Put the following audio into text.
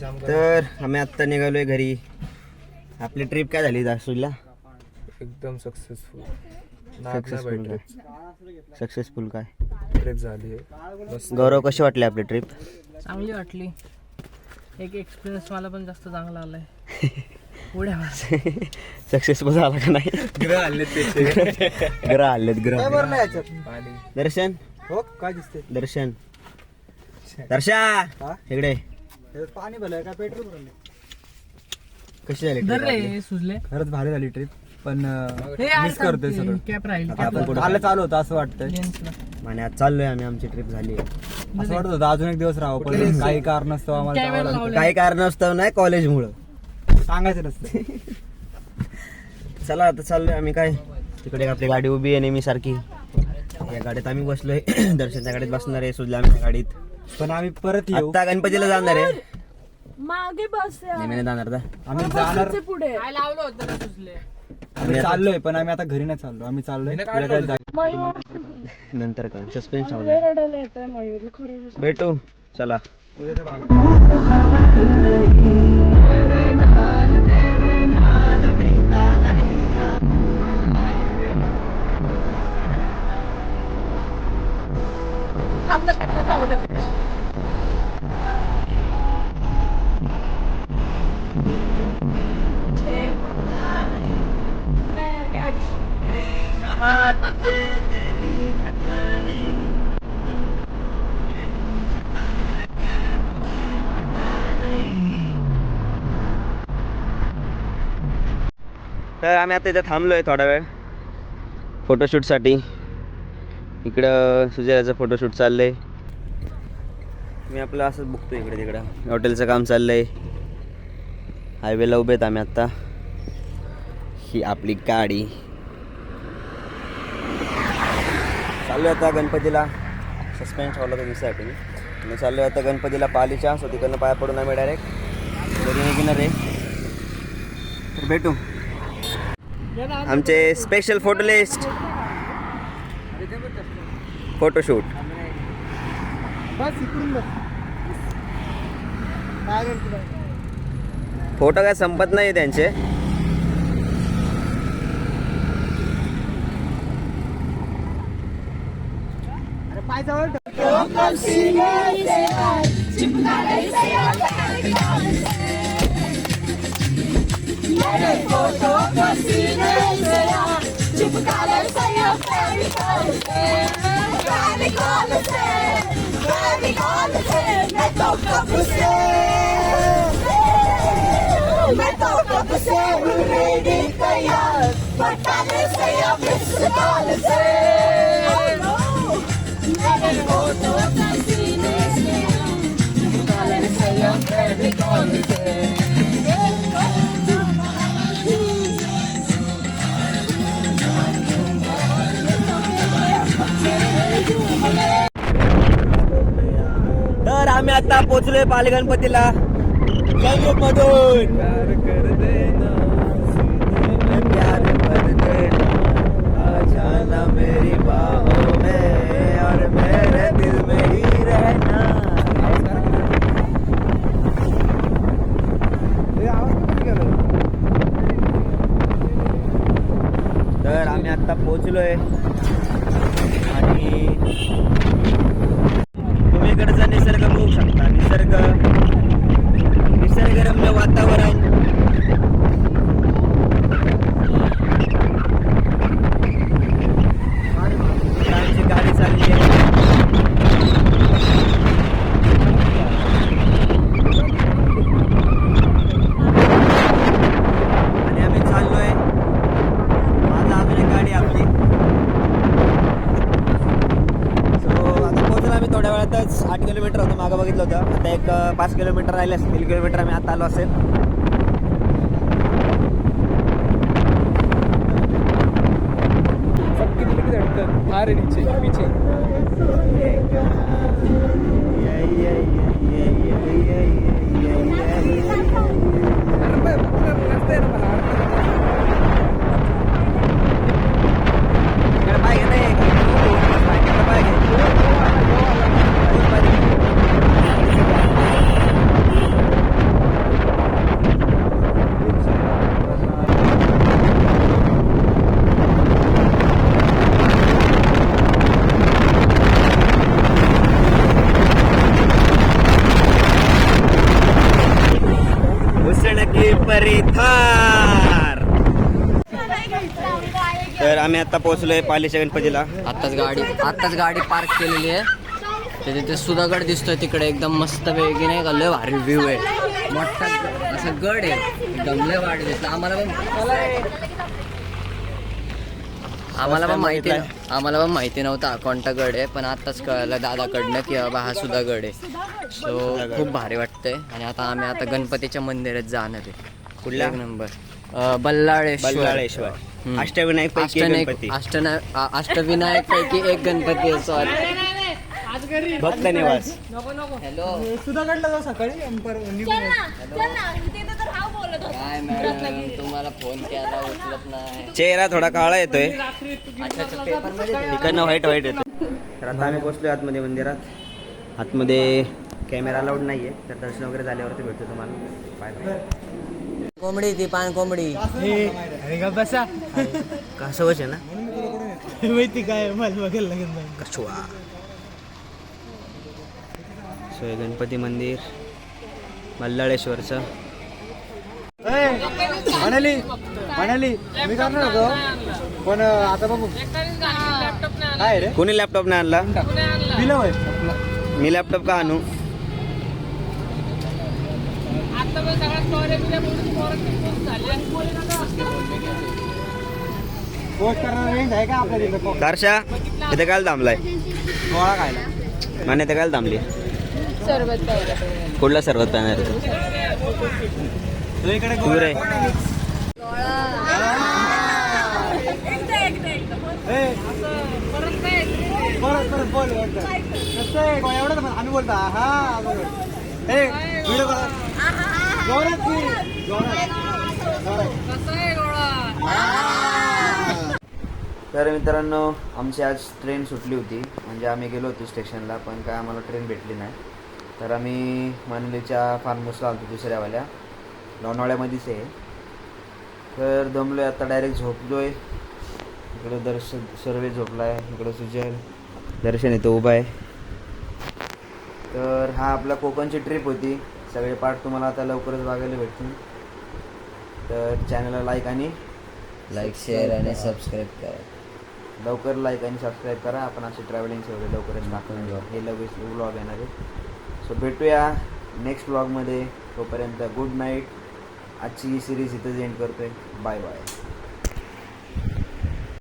तर आम्ही आत्ता निघालोय घरी. आपली ट्रिप काय झाली दासूला? एकदम सक्सेसफुल. सक्सेसफुल काय ट्रिप झाली. गौरव, कशी वाटली आपली ट्रिप? चांगली वाटली. एक एक्सपिरियन्स मला पण जास्त चांगला आलाय. उड्या सक्सेसफुल झाला का नाही? ग्रह आले दर्शन हो काय दिसते. दर्शन दर्शा इकडे. पाणी भरलंय का पेट्रोल भरलंय. कशी झाली trip आपली? सुजले. खरंच भारी झाली ट्रिप. पण मिस करतोय सगळं. कॅप राहील. आपण कुठं काल चालू होतं असं वाटतंय. आणि आज चाललोय आम्ही. आमची ट्रिप झाली. असं वाटत होतं अजून एक दिवस राहावं पण काही कारणास्तव आम्हाला जावं लागलं. काही कारणास्तव नाही, कॉलेजमुळं. सांगायचं नसतं. चला आता चाललोय आम्ही. काय तिकडे आपली गाडी उभी आहे नेहमी सारखी. या गाडीत आम्ही बसलोय. दर्शनच्या गाडीत बसणार आहे, सुजल्या आमच्या गाडीत. पण आम्ही परत येऊ. आता गणपतीला जाणार आहे. मागे बस नेहमी जाणार का? आम्ही जाणार. पुढे काय लावलं होतं ना सुजले. आम्ही चाललोय पण आम्ही आता घरी नाही चाललो. आम्ही चाललोय वेगळ्या जागी. नंतर का सस्पेन्स रडायला येतोय मयूर खरं. भेटू. चला. तर आम्ही आता इथे थांबलोय थोडा वेळ फोटोशूटसाठी. इकडं सुजयाचं फोटोशूट चाललंय. मी आपलं असंच बघतोय इकडे तिकडं. हॉटेलचं काम चाललंय. हायवेला उभे आहेत आम्ही आत्ता. ही आपली गाडी. चाललोय आता गणपतीला. सस्पेन्स हॉलला तुम्हीसाठी मी चाललोय आता गणपतीला पालीच्या. सो तिकडनं पाया पडून आम्ही डायरेक्ट घरी निघणार आहे. तर भेटू. आमचे special photo list photoshoot. Photo काय संपत नाही त्यांचे. तर आम्ही आता पोहोचलोय पाली गणपतीला मधून. मेरी बाहों में और मेरे दिल में ही रहना. तर आम्ही आता पोहोचलोय आणि तुम्ही इकडचा निसर्ग बघू शकता. निसर्गरम्य वातावरण. आमची गाडी चालली आहे. आणि आम्ही चाललोय. माझा अजून एक गाडी आपली. सो आता पोहोचलो आम्ही थोड्या वेळातच. 8 किलोमीटर होतं मागं बघितलं होतं. आता एक 5 किलोमीटर राहिले असेल. 3 किलोमीटर आम्ही आता आलो असेल. अरे नीचे पीछे. तर आम्ही आता पोहोचलोय पालीच्या गणपतीला. आत्ताच गाडी पार्क केलेली आहे. तर तिथे सुधागड दिसतोय तिकडे एकदम मस्त वेगळी नाही का, लय भारी व्ह्यू आहे. मोठा असं गड आहे एकदम, लय भारी दिसलं. आम्हाला पण माहिती नव्हता कोणता गड आहे, पण आताच कळलं दादाकडनं की बाबा हा सुद्धा गड आहे. सो खूप भारी वाटतंय. आणि आता गणपतीच्या मंदिरात जाणार आहे. कुठल्या? एक नंबर बल्लाळेश्वर. अष्टविनायक पैकी गणपती. अष्टविनायक पैकी एक गणपती आहे. सॉरी भक्त निवास. हॅलो सुधागडला जाऊ सकाळी काय मॅडम, तुम्हाला फोन केला उचलत नाही. चेहरा थोडा काळा येतोय, अच्छा पेपर मध्ये इकडनं व्हाईट येतोय. तर आता आम्ही पोहोचलोय आतमध्ये मंदिरात. आतमध्ये कॅमेरा अलाउड नाहीये, तर दर्शन वगैरे झाल्यावरती भेटतो तुम्हाला. Bye bye. कोंबडी ती पान कोंबडी बसा कसवच आहे ना. माहिती काय मला बघायला लागेल. कछुआ. सो हे गणपती मंदिर बल्लाळेश्वरचं. म्हणाली मी करणार होतो, पण आता बघू काय रे. कोणी लॅपटॉप नाही आणला? मी लॅपटॉप का आणू? पोस्ट करणार रेंज आहे का आपल्या तिथं? दर्शा इथे काय थांबलाय? गोळा खायला माने इथे काय थांबली? कुठला सरबत पाहणार तू इकडे तू रे? परत बोल कसं आहे एवढं आम्ही बोलता हा व्हिडिओ तर मित्रांनो, आमची आज ट्रेन सुटली होती. म्हणजे आम्ही गेलो होतो स्टेशनला, पण काय आम्हाला ट्रेन भेटली नाही. तर आम्ही मनलेच्या फार्म हाऊसला आलो दुसऱ्यावाल्या लोणावळ्यामध्येच आहे. तर दमलो आहे आता, डायरेक्ट झोपलो आहे. इकडं दर्शन सर्वे झोपला आहे, इकडं सुजल दर्शन इथं उभा आहे. तर हा आपला कोकणची ट्रिप होती. सगळे पार्ट तुम्हाला आता लवकरच बघायला भेटतील. तर चॅनलला लाईक शेअर आणि सबस्क्राईब करा. लवकर लाईक आणि सबस्क्राईब करा. आपण असे ट्रॅव्हलिंगचे वगैरे लवकरच दाखवून हे लगेच व्लॉग येणार आहे. सो भेटूया नेक्स्ट व्लॉगमध्ये. तोपर्यंत गुड नाईट. आजची ही सिरीज इथंच एंड करतोय. Bye bye.